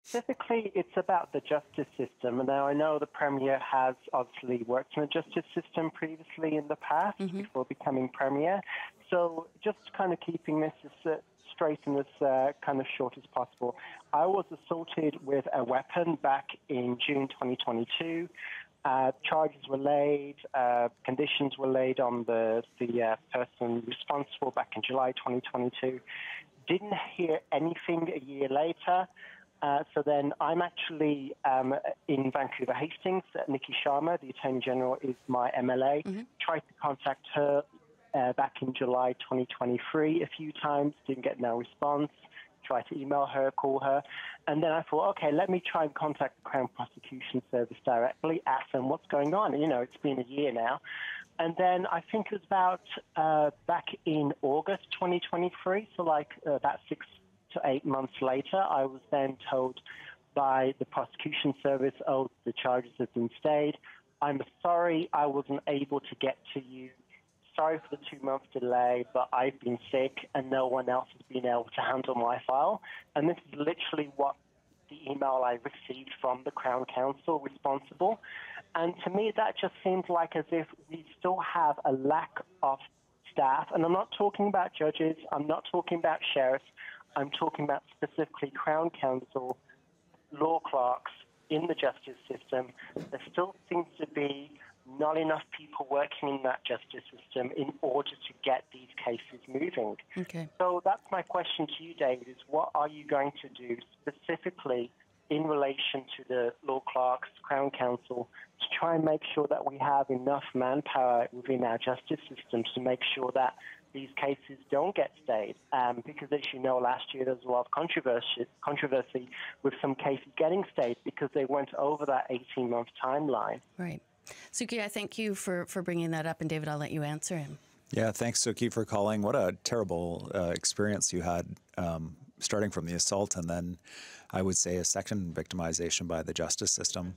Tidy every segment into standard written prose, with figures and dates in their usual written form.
specifically, it's about the justice system. Now, I know the Premier has obviously worked in the justice system previously in the past before becoming Premier. So just kind of keeping this straight and as kind of short as possible. I was assaulted with a weapon back in June 2022. Charges were laid, conditions were laid on the person responsible back in July 2022. Didn't hear anything a year later. So then I'm actually in Vancouver Hastings. Nikki Sharma, the Attorney General, is my MLA. Tried to contact her back in July 2023 a few times, didn't get no response. Tried to email her, call her. And then I thought, okay, let me try and contact the Crown Prosecution Service directly, ask them what's going on. You know, it's been a year now. And then I think it was about back in August 2023, so like about 6 to 8 months later, I was then told by the prosecution service, oh, the charges have been stayed. I'm sorry I wasn't able to get to you. Sorry for the 2-month delay, but I've been sick and no one else has been able to handle my file. And this is literally what the email I received from the Crown Counsel responsible. And to me, that just seems like as if we still have a lack of staff. And I'm not talking about judges. I'm not talking about sheriffs. I'm talking about specifically Crown Counsel, law clerks in the justice system. There still seems to be not enough people working in that justice system in order to get these cases moving. Okay. So that's my question to you, David, is what are you going to do specifically in relation to the law clerks, Crown Counsel, to try and make sure that we have enough manpower within our justice system to make sure that these cases don't get stayed? Because as you know, last year there was a lot of controversy with some cases getting stayed because they went over that 18-month timeline. Right. Suki, I thank you for bringing that up, and David, I'll let you answer him. Yeah, thanks, Suki, for calling. What a terrible experience you had, starting from the assault and then I would say a second victimization by the justice system.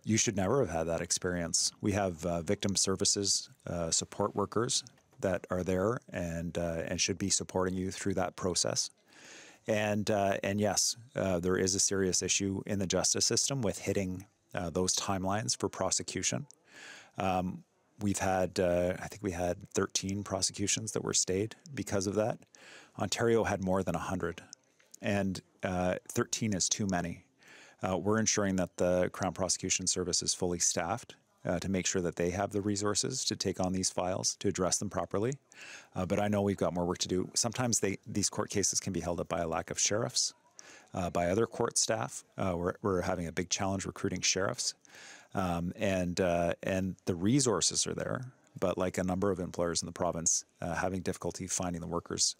You should never have had that experience. We have victim services, support workers that are there and should be supporting you through that process. And yes, there is a serious issue in the justice system with hitting those timelines for prosecution. We've had, I think we had 13 prosecutions that were stayed because of that. Ontario had more than 100, and 13 is too many. We're ensuring that the Crown Prosecution Service is fully staffed to make sure that they have the resources to take on these files, to address them properly. But I know we've got more work to do. Sometimes these court cases can be held up by a lack of sheriffs, by other court staff. We're having a big challenge recruiting sheriffs. And the resources are there, but like a number of employers in the province, having difficulty finding the workers.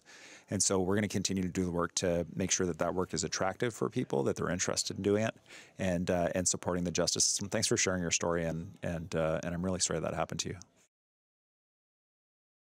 And so we're going to continue to do the work to make sure that that work is attractive for people, that they're interested in doing it, and supporting the justice system. Thanks for sharing your story, and I'm really sorry that happened to you.